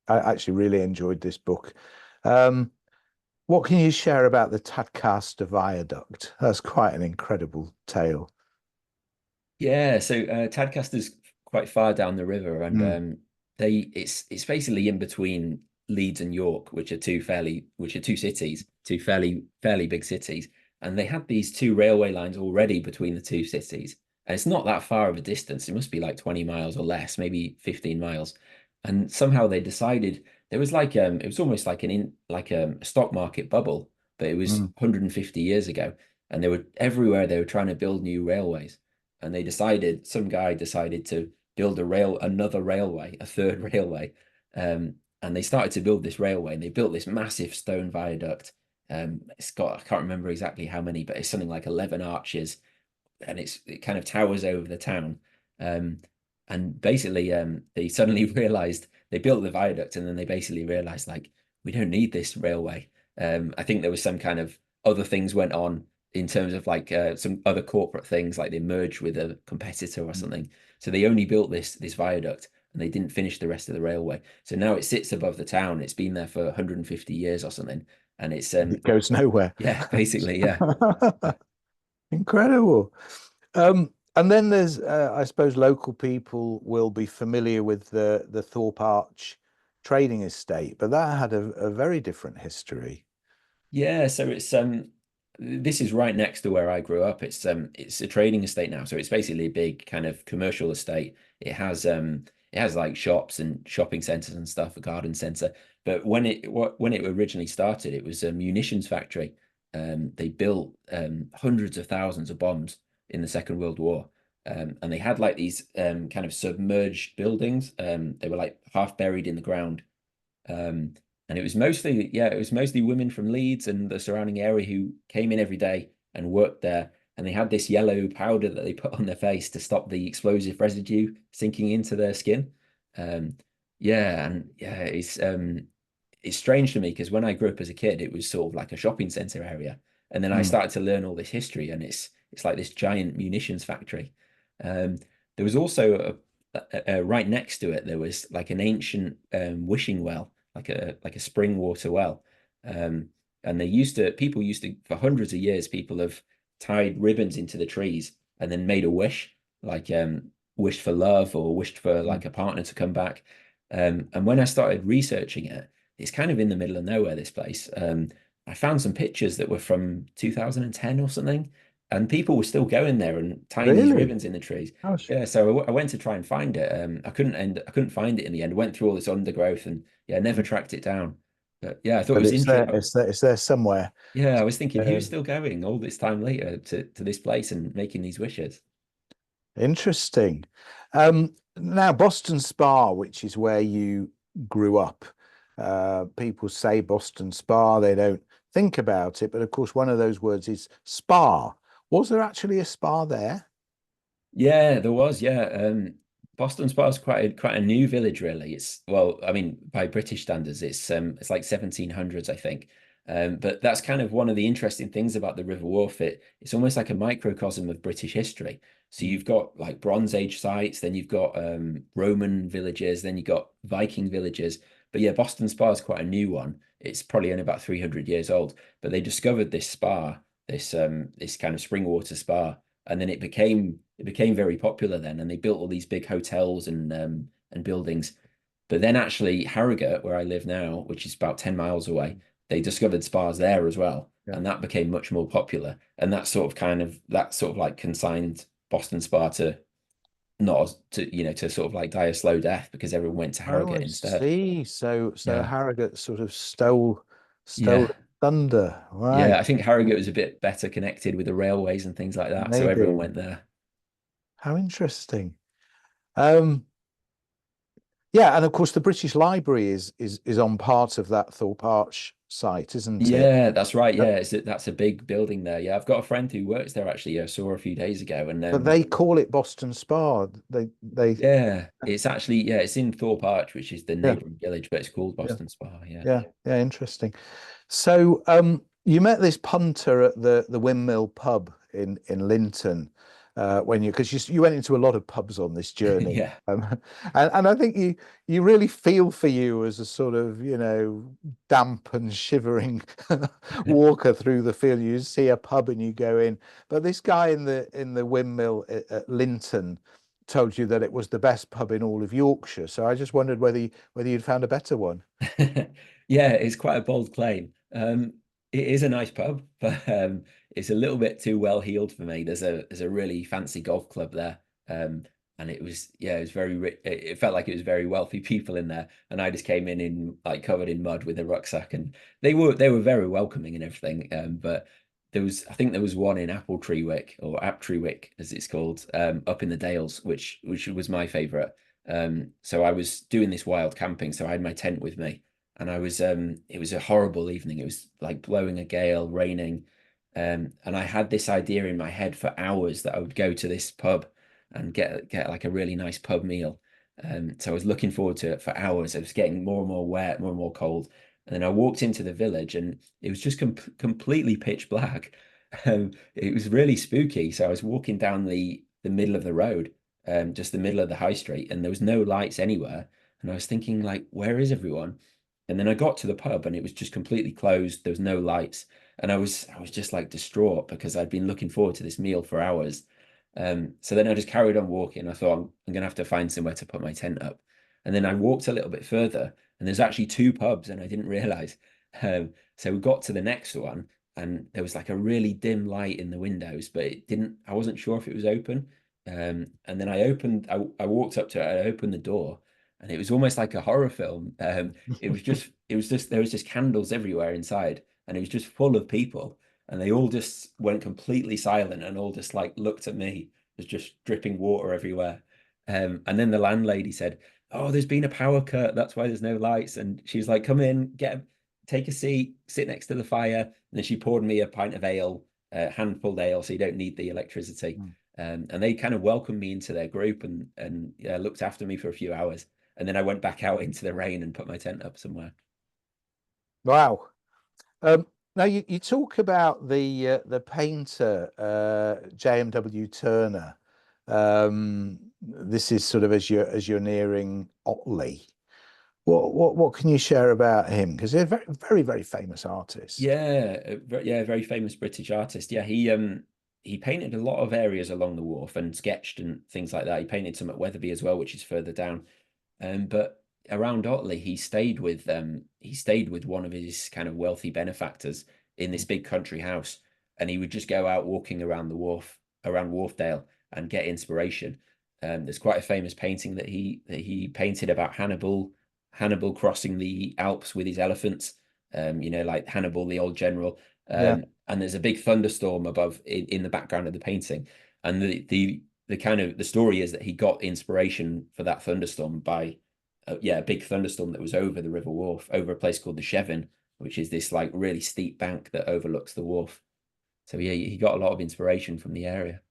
actually really enjoyed this book. Um, what can you share about the Tadcaster Viaduct? That's quite an incredible tale. Yeah, so Tadcaster's quite far down the river, and Mm, it's basically in between Leeds and York, which are two cities, two fairly big cities, and they had these two railway lines already between the two cities, and it's not that far of a distance. It must be like 20 miles or less, maybe 15 miles, and somehow they decided there was like it was almost like a stock market bubble, but it was mm. 150 years ago, and they were everywhere. They were trying to build new railways, and some guy decided to build another railway, a third railway. And they started to build this railway, and they built this massive stone viaduct. I can't remember exactly how many, but it's something like 11 arches, and it kind of towers over the town. Um, and basically, they suddenly realized they built the viaduct, and then they basically realized like we don't need this railway. I think there was some kind of other things went on in terms of like some other corporate things, like they merged with a competitor or something. So they only built this viaduct, and they didn't finish the rest of the railway. So now it sits above the town. It's been there for 150 years or something, and it's It goes nowhere. yeah, basically yeah. Incredible. And then there's, I suppose, local people will be familiar with the Thorpe Arch trading estate, but that had a very different history. Yeah, so it's this is right next to where I grew up. It's a trading estate now. So it's basically a big kind of commercial estate. It has like shops and shopping centers and stuff, a garden center. But when it originally started, it was a munitions factory. They built hundreds of thousands of bombs in the Second World War. And they had like these kind of submerged buildings. They were like half buried in the ground. Um, and it was mostly women from Leeds and the surrounding area who came in every day and worked there. And they had this yellow powder that they put on their face to stop the explosive residue sinking into their skin. Um, yeah, and yeah, it's strange to me because when I grew up as a kid, it was sort of like a shopping center area, and then I Mm. started to learn all this history, and it's like this giant munitions factory. There was also right next to it, there was like an ancient wishing well, like a spring water well. Um, and people used to, for hundreds of years, people have tied ribbons into the trees and then made a wish, like wished for love or wished for Mm. like a partner to come back. And when I started researching it, it's kind of in the middle of nowhere, this place. I found some pictures that were from 2010 or something, and people were still going there and tying these Really? ribbons in the trees. Gosh. Yeah, so I went to try and find it. I couldn't find it in the end. Went through all this undergrowth and yeah, never Mm. tracked it down. But yeah, I thought it But was it's there, interesting. it's there somewhere. Yeah, I was thinking, who's Um, still going all this time later to this place and making these wishes? Interesting. Now, Boston Spa, which is where you grew up, people say Boston Spa, they don't think about it, but of course, one of those words is spa. Was there actually a spa there? Yeah, there was. Yeah, Boston Spa is quite a new village, really. It's well, I mean, by British standards, it's like 1700s, I think. But that's kind of one of the interesting things about the River Wharfe. It's almost like a microcosm of British history. So Mm. you've got like Bronze Age sites, then you've got Roman villages, then you've got Viking villages. But yeah, Boston Spa is quite a new one. It's probably only about 300 years old. But they discovered this spa, this kind of spring water spa, and then it became very popular then, and they built all these big hotels and buildings. But then actually Harrogate, where I live now, which is about 10 miles away, they discovered spas there as well, Yeah. and that became much more popular. And that sort of like consigned Boston Spa to not to to sort of like die a slow death because everyone went to Oh, Harrogate I instead. see. So Yeah. Harrogate sort of stole Yeah. thunder, Yeah. right? I think Harrogate was a bit better connected with the railways and things like that. So everyone Maybe. went there. How interesting. Um, yeah, and of course the British Library is on part of that Thorpe Arch site, isn't it? Yeah, that's right. Uh, Yeah, that's a big building there. Yeah, I've got a friend who works there actually. I saw her a few days ago, and But they call it Boston Spa. They yeah, it's in Thorpe Arch, which is the yeah, neighboring village, but it's called yeah, Boston Spa. Yeah. yeah, interesting. So you met this punter at the Windmill pub in Linton when because you went into a lot of pubs on this journey. Yeah. Um, and I think you really feel for you as a sort of, damp and shivering walker through the field. You see a pub and you go in. But this guy in the Windmill at Linton told you that it was the best pub in all of Yorkshire. So I just wondered whether you'd found a better one. Yeah, it's quite a bold claim. It is a nice pub, but it's a little bit too well heeled for me. There's a really fancy golf club there, and it was very it felt like it was very wealthy people in there, and I just came in like covered in mud with a rucksack, and they were very welcoming and everything. But I think there was one in Appletreewick or Aptreewick as it's called, up in the Dales, which was my favourite. So I was doing this wild camping, so I had my tent with me, and it was a horrible evening. It was like blowing a gale, raining. And I had this idea in my head for hours that I would go to this pub and get like a really nice pub meal. So I was looking forward to it for hours. It was getting more and more wet, more and more cold. And then I walked into the village and it was just completely pitch black. It was really spooky. So I was walking down the middle of the road, just the middle of the high street, and there was no lights anywhere. And I was thinking, like, where is everyone? And then I got to the pub and it was just completely closed. There was no lights. And I was just like distraught because I'd been looking forward to this meal for hours. So then I just carried on walking. I thought I'm gonna have to find somewhere to put my tent up. And then I walked a little bit further and there's actually two pubs and I didn't realize. So we got to the next one and there was like a really dim light in the windows, but I wasn't sure if it was open. And then I walked up to it, I opened the door and it was almost like a horror film. There was just candles everywhere inside, and it was just full of people, and they all just went completely silent and all just like looked at me. There's just dripping water everywhere. And then the landlady said, "Oh, there's been a power cut. That's why there's no lights." And she was like, "Come in, take a seat, sit next to the fire." And then she poured me a pint of ale, hand-pulled ale, so you don't need the electricity. And they kind of welcomed me into their group and looked after me for a few hours. And then I went back out into the rain and put my tent up somewhere. Wow. Now you talk about the painter J.M.W. Turner. This is sort of as you're nearing Otley. What can you share about him? Because he's a very very very famous artist. Yeah, yeah, very famous British artist. Yeah, he painted a lot of areas along the wharf and sketched and things like that. He painted some at Wetherby as well, which is further down. But around Otley, he stayed with one of his kind of wealthy benefactors in this big country house, and he would just go out walking around the wharf, around Wharfdale, and get inspiration. There's quite a famous painting that he painted about Hannibal crossing the Alps with his elephants. Like Hannibal, the old general. Yeah. And there's a big thunderstorm above in the background of the painting, and the the story is that he got inspiration for that thunderstorm by a big thunderstorm that was over the River Wharfe, over a place called the Chevin, which is this like really steep bank that overlooks the wharf. So yeah, he got a lot of inspiration from the area.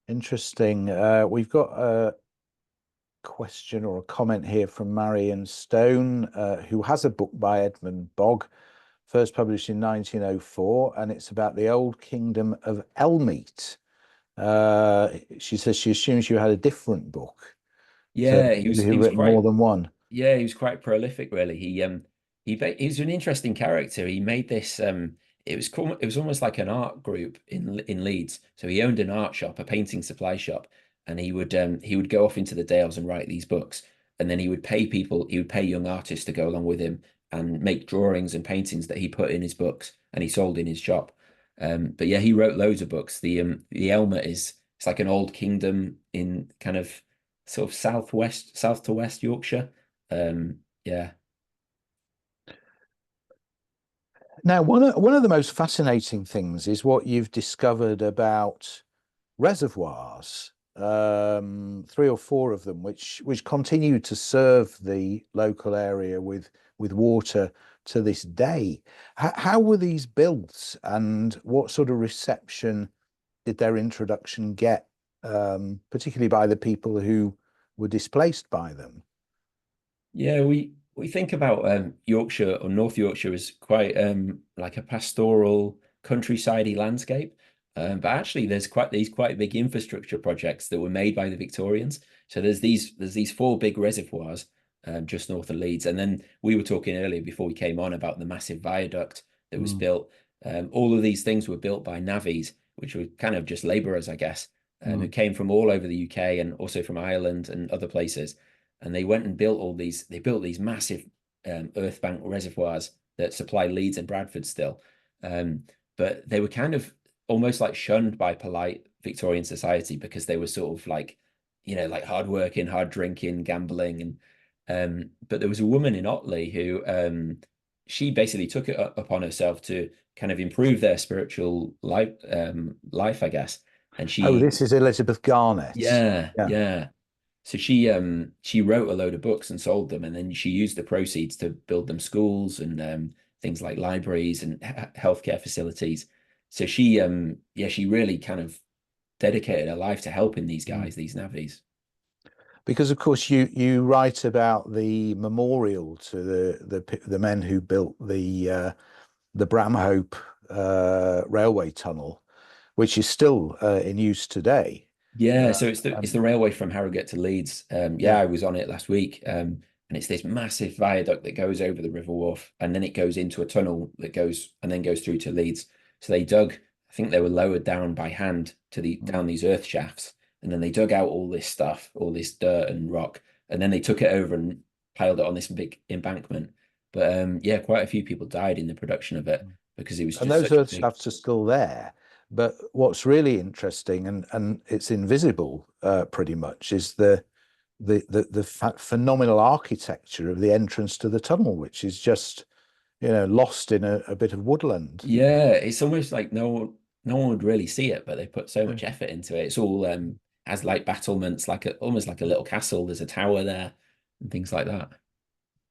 Interesting. We've got a question or a comment here from Marion Stone, who has a book by Edmund Bogg, first published in 1904, and it's about the old kingdom of Elmeet. She says she assumes you had a different book. So Yeah, maybe he you've was written more quite than one. yeah, he was quite prolific really. He was an interesting character. He made this it was almost like an art group in Leeds. So he owned an art shop, a painting supply shop, and he would go off into the Dales and write these books. And then he would pay young artists to go along with him and make drawings and paintings that he put in his books and he sold in his shop. But yeah, he wrote loads of books. The Elmet is it's like an old kingdom in kind of sort of south to west Yorkshire. Yeah. Now, one of the most fascinating things is what you've discovered about reservoirs, three or four of them, which continue to serve the local area with water to this day. How were these built, and what sort of reception did their introduction get, particularly by the people who were displaced by them? Yeah, we think about Yorkshire or North Yorkshire as quite like a pastoral countryside landscape. But actually there's quite big infrastructure projects that were made by the Victorians. So there's these four big reservoirs just north of Leeds. And then we were talking earlier before we came on about the massive viaduct that was Mm, built. All of these things were built by navvies, which were kind of just laborers, I guess, who mm. came from all over the UK and also from Ireland and other places. And they went and built they built these massive earth bank reservoirs that supply Leeds and Bradford still. Um, but they were kind of almost like shunned by polite Victorian society because they were sort of like, like hard working, hard drinking, gambling. And but there was a woman in Otley who she basically took it upon herself to kind of improve their spiritual life, I guess. And Oh, she, this is Elizabeth Garnett. yeah, Yeah. yeah. So she wrote a load of books and sold them, and then she used the proceeds to build them schools and things like libraries and healthcare facilities. So she really kind of dedicated her life to helping these Mm. guys, these navvies. Because of course you write about the memorial to the men who built the Bramhope railway tunnel, which is still in use today. Yeah, Uh, so it's the railway from Harrogate to Leeds. Yeah, yeah. I was on it last week. And it's this massive viaduct that goes over the River Wharfe, and then it goes into a tunnel that goes and then goes through to Leeds. So they dug, I think they were lowered down by hand to Mm. down these earth shafts, and then they dug out all this stuff, all this dirt and rock, and then they took it over and piled it on this big embankment. But yeah, quite a few people died in the production of it because it was And just those such a earth big. shafts are still there. But what's really interesting, and it's invisible pretty much, is the phenomenal architecture of the entrance to the tunnel, which is just, lost in a bit of woodland. Yeah, it's almost like no one would really see it, but they put so Yeah. much effort into it. It's all has like battlements, almost like a little castle. There's a tower there and things like that.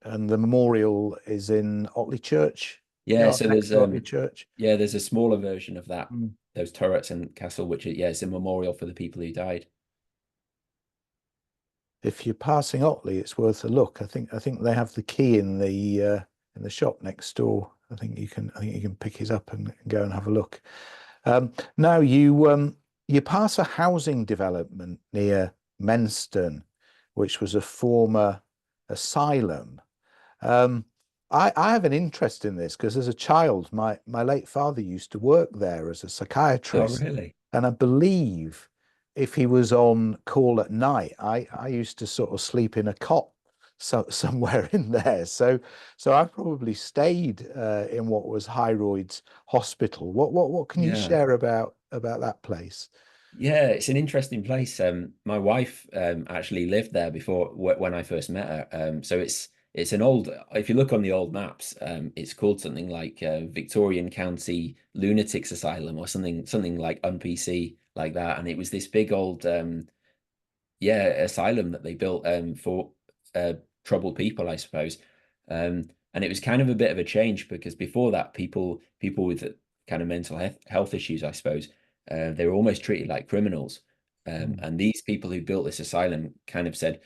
And the memorial is in Otley Church, Yeah, yeah, so next to Otley Church. there's a smaller version of that, Mm. those turrets and castle, which is, yeah, it's a memorial for the people who died. If you're passing Otley, it's worth a look. I think they have the key in the shop next door. I think you can pick it up and go and have a look. Now you pass a housing development near Menston, which was a former asylum. Um, I have an interest in this because as a child, my late father used to work there as a Oh, psychiatrist, really? and I believe if he was on call at night, I used to sort of sleep in a cot somewhere in there. So I probably stayed in what was Hyroyd's Hospital. What can you Yeah. share about that place? Yeah, it's an interesting place. My wife actually lived there before when I first met her. So it's an old. If you look on the old maps, it's called something like Victorian County Lunatics Asylum or something like UNPC like that. And it was this big old yeah, asylum that they built for troubled people, I suppose. And it was kind of a bit of a change because before that, people with kind of mental health issues, I suppose, they were almost treated like criminals. And these people who built this asylum kind of said,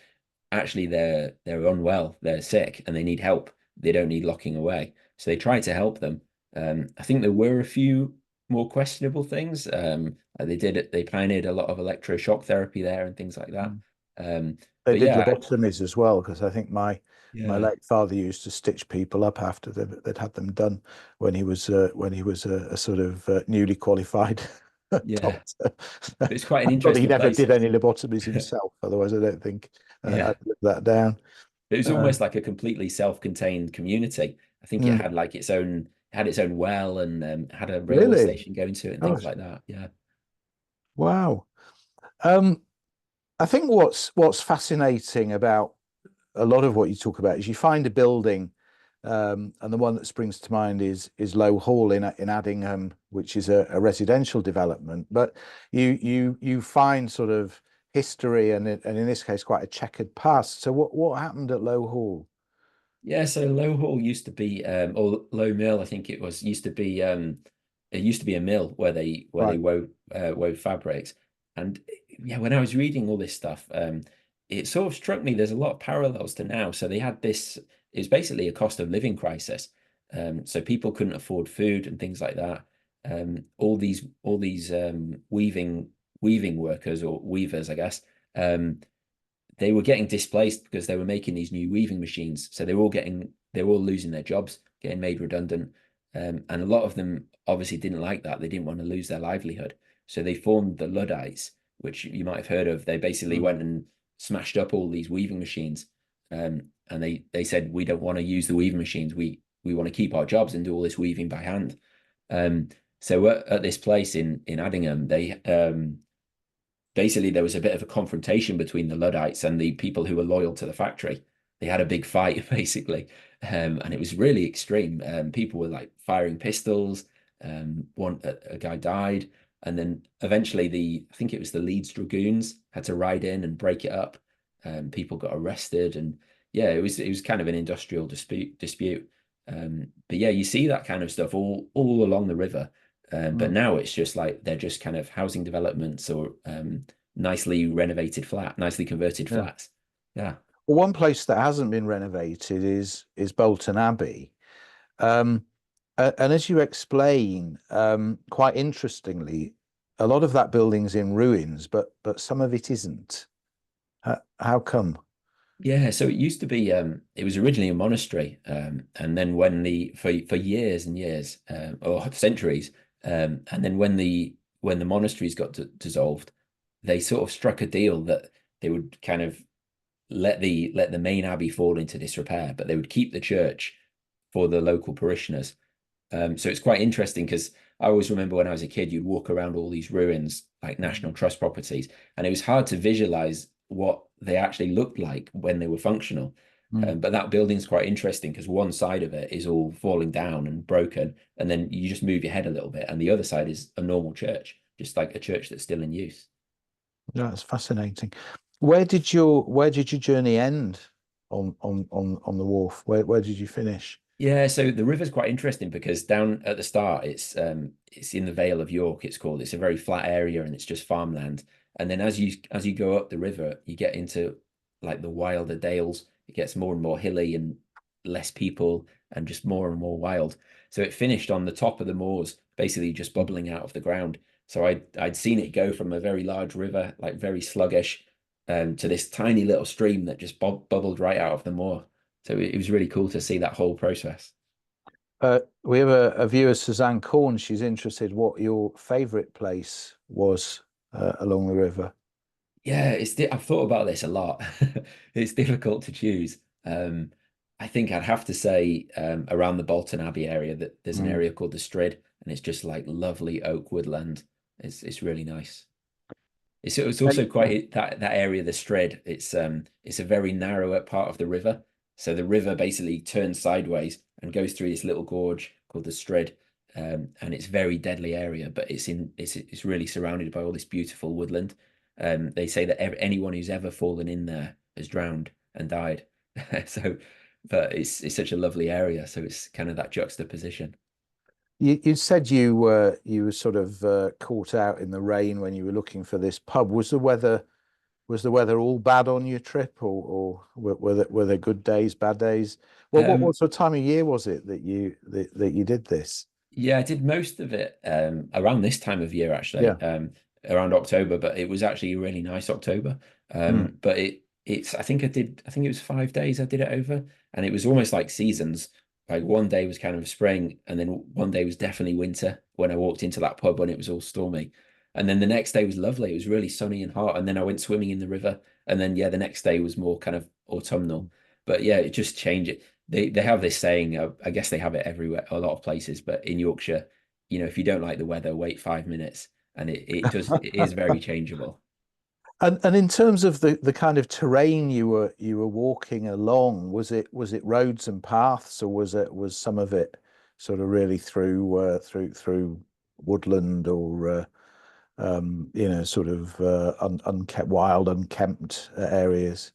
actually, they're unwell, they're sick, and they need help. They don't need locking away. So they tried to help them. I think there were a few more questionable things. They pioneered a lot of electroshock therapy there and things like that. Mm. They But did yeah, lobotomies as well, because I think my yeah, late father used to stitch people up after they'd had them done when he was a sort of newly qualified yeah. doctor. But it's quite an But he interesting never place. did any lobotomies himself, otherwise I don't think Yeah. I'd live that down. It was Uh, almost like a completely self-contained community. I think it mm, had like its own well and had a railway really? station going to it and Oh, things like that. Yeah. wow. Um, I think what's fascinating about a lot of what you talk about is you find a building, and the one that springs to mind is Low Hall in Addingham, which is a residential development. But you find sort of history and in this case quite a checkered past. So what happened at Low Hall? Yeah, so Low Hall used to be or Low Mill, I think it was, used to be it used to be a mill where they Right. wove fabrics. And yeah, when I was reading all this stuff, it sort of struck me there's a lot of parallels to now. So they had this, it was basically a cost of living crisis. So people couldn't afford food and things like that. All these weaving workers or weavers, I guess, they were getting displaced because they were making these new weaving machines. So they were all losing their jobs, getting made redundant. And a lot of them obviously didn't like that. They didn't want to lose their livelihood. So they formed the Luddites, which you might have heard of. They basically Mm. went and smashed up all these weaving machines. And they said, we don't want to use the weaving machines. We want to keep our jobs and do all this weaving by hand. Um, so at this place in Addingham, they basically there was a bit of a confrontation between the Luddites and the people who were loyal to the factory. They had a big fight basically, and it was really extreme. People were like firing pistols. A guy died, and then eventually I think it was the Leeds Dragoons had to ride in and break it up. People got arrested, and yeah, it was kind of an industrial dispute. But yeah, you see that kind of stuff all along the river. But Mm. now it's just like they're just kind of housing developments or nicely converted Yeah. flats. Yeah. Well, one place that hasn't been renovated is Bolton Abbey. Um, and as you explain, quite interestingly, a lot of that building's in ruins, but some of it isn't. How come? Yeah, so it used to be it was originally a monastery, and then when the for years and years or centuries, and then when the monasteries got dissolved, they sort of struck a deal that they would kind of let the main abbey fall into disrepair, but they would keep the church for the local parishioners. So it's quite interesting because I always remember when I was a kid, you'd walk around all these ruins, like National Trust properties, and it was hard to visualize what they actually looked like when they were functional. Mm. But that building's quite interesting because one side of it is all falling down and broken, and then you just move your head a little bit, and the other side is a normal church, just like a church that's still in use. Yeah, that's fascinating. Where did your journey end on the wharf? Where did you finish? Yeah, so the river's quite interesting because down at the start, it's in the Vale of York, it's called. It's a very flat area and it's just farmland. And then as you go up the river, you get into like the wilder dales. It gets more and more hilly and less people and just more and more wild. So it finished on the top of the moors, basically just bubbling out of the ground. So I'd seen it go from a very large river, like very sluggish, to this tiny little stream that just bubbled right out of the moor. So it was really cool to see that whole process. We have a viewer, Suzanne Corn. She's interested what your favorite place was along the river. Yeah, I've thought about this a lot. It's difficult to choose. I think I'd have to say around the Bolton Abbey area that there's an Mm. area called the Strid, and it's just like lovely oak woodland. It's really nice. It's also Yeah. quite that area, the Strid. It's a very narrower part of the river. So the river basically turns sideways and goes through this little gorge called the Strid. and it's very deadly area, but it's really surrounded by all this beautiful woodland. They say that anyone who's ever fallen in there has drowned and died. So, but it's such a lovely area, so it's kind of that juxtaposition. You said you were sort of caught out in the rain when you were looking for this pub. Was the weather all bad on your trip, or were there good days, bad days? What Um, sort of time of year was it that you did this? Yeah, I did most of it around this time of year Yeah. actually, around October, but it was actually a really nice October. Mm. But it's I think it was 5 days I did it over, and it was almost like seasons. Like one day was kind of spring, and then one day was definitely winter when I walked into that pub when it was all stormy. And then the next day was lovely. It was really sunny and hot. And then I went swimming in the river. And then yeah, the next day was more kind of autumnal. But yeah, it just changed. They have this saying, I guess they have it everywhere, a lot of places, but in Yorkshire, if you don't like the weather, wait 5 minutes, and it is very changeable. And in terms of the kind of terrain you were walking along, was it roads and paths, or was some of it sort of really through woodland, or sort of unkept, wild, unkempt areas?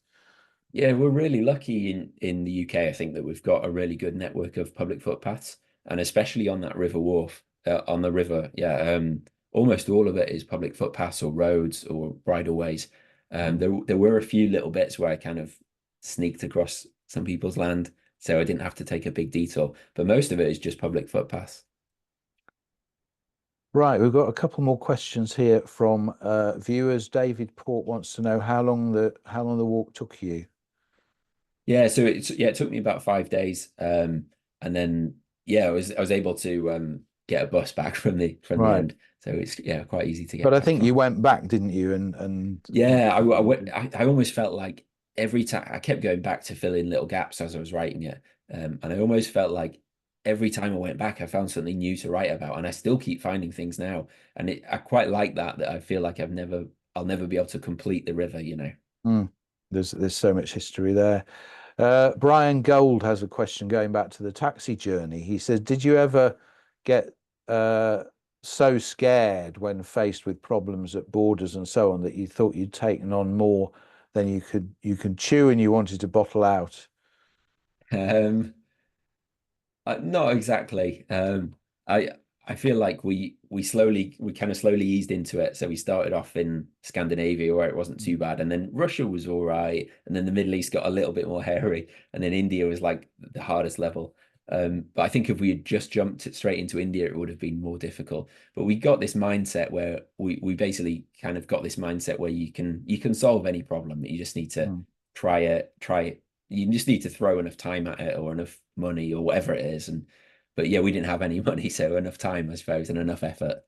Yeah, we're really lucky in the UK, I think, that we've got a really good network of public footpaths, and especially on that River Wharfe, on the river. Yeah, almost all of it is public footpaths or roads or bridleways. There were a few little bits where I kind of sneaked across some people's land, so I didn't have to take a big detour, but most of it is just public footpaths. Right, we've got a couple more questions here from viewers. David Port wants to know how long the walk took you. Yeah, so it took me about 5 days, and then yeah, I was able to get a bus back from the Right, end, so it's yeah quite easy to but get I back think from. you went back, didn't you? And Yeah, I almost felt like every time I kept going back to fill in little gaps as I was writing it, and I almost felt like every time I went back, I found something new to write about, and I still keep finding things now, and I quite like that I feel like I'll never be able to complete the river. mm, there's so much history there. Brian Gold has a question going back to the taxi journey. He says, "Did you ever get uh, so scared when faced with problems at borders and so on that you thought you'd taken on more than you could chew, and you wanted to bottle out?" Um, Not exactly. I I feel like we kind of slowly eased into it. So we started off in Scandinavia where it wasn't too bad, and then Russia was all right, and then the Middle East got a little bit more hairy, and then India was like the hardest level. But I think if we had just jumped straight into India, it would have been more difficult. But we got this mindset where we basically kind of got this mindset where you can solve any problem. You just need to Mm. try it. You just need to throw enough time at it or enough money or whatever it is. But yeah, we didn't have any money, so enough time, I suppose, and enough effort.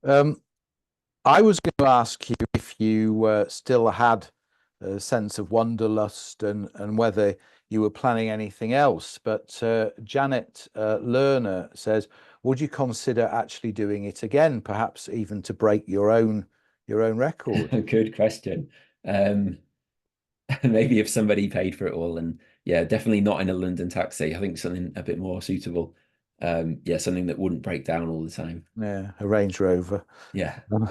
Um, I was going to ask you if you still had a sense of wanderlust, and whether you were planning anything else. But Janet Lerner says, "Would you consider actually doing it again, perhaps even to break your own record?" Good question. Um, Maybe if somebody paid for it all, and yeah, definitely not in a London taxi. I think something a bit more suitable. Yeah, something that wouldn't break down all the time. Yeah, a Range Rover. Yeah. Um,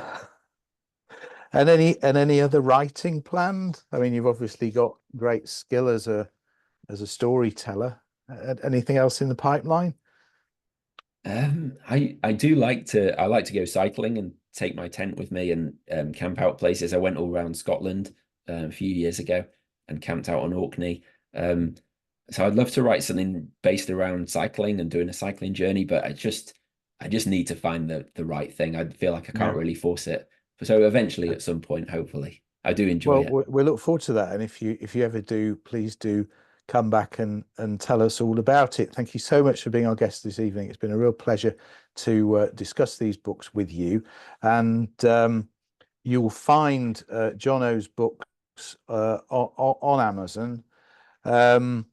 and any other writing planned? I mean, you've obviously got great skill as a storyteller. Anything else in the pipeline? I like to go cycling and take my tent with me and camp out places. I went all around Scotland a few years ago and camped out on Orkney. Um, so I'd love to write something based around cycling and doing a cycling journey, but I just need to find the right thing. I feel like I can't Yeah. really force it. So eventually, at some point, hopefully, I do enjoy Well, it. we look forward to that. And if you ever do, please do come back and tell us all about it. Thank you so much for being our guest this evening. It's been a real pleasure to discuss these books with you. And you'll find Johno's books on Amazon. Um,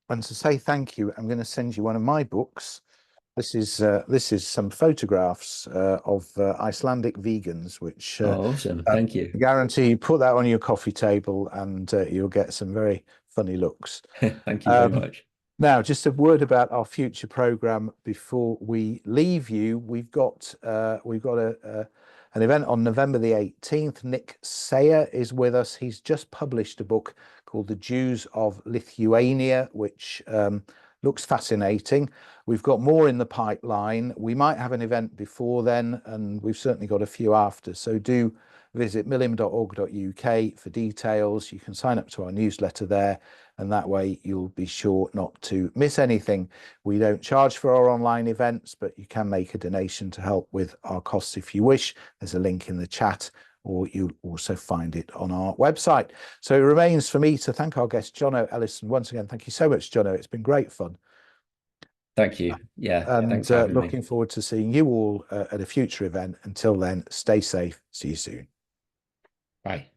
and to say thank you, I'm going to send you one of my books. This is some photographs of Icelandic vegans, which Oh, awesome! I Thank you. guarantee you put that on your coffee table, and you'll get some very funny looks. Thank you very Um, much. Now, just a word about our future program before we leave you. We've got an event on November the 18th. Nick Sayer is with us. He's just published a book called The Jews of Lithuania, which looks fascinating. We've got more in the pipeline. We might have an event before then, and we've certainly got a few after. So do visit milim.org.uk for details. You can sign up to our newsletter there, and that way you'll be sure not to miss anything. We don't charge for our online events, but you can make a donation to help with our costs if you wish. There's a link in the chat, or you'll also find it on our website. So it remains for me to thank our guest, Johno Ellison. Once again, thank you so much, Johno. It's been great fun. Thank you. Yeah, and thanks for having me. looking forward to seeing you all at a future event. Until then, stay safe. See you soon. Bye.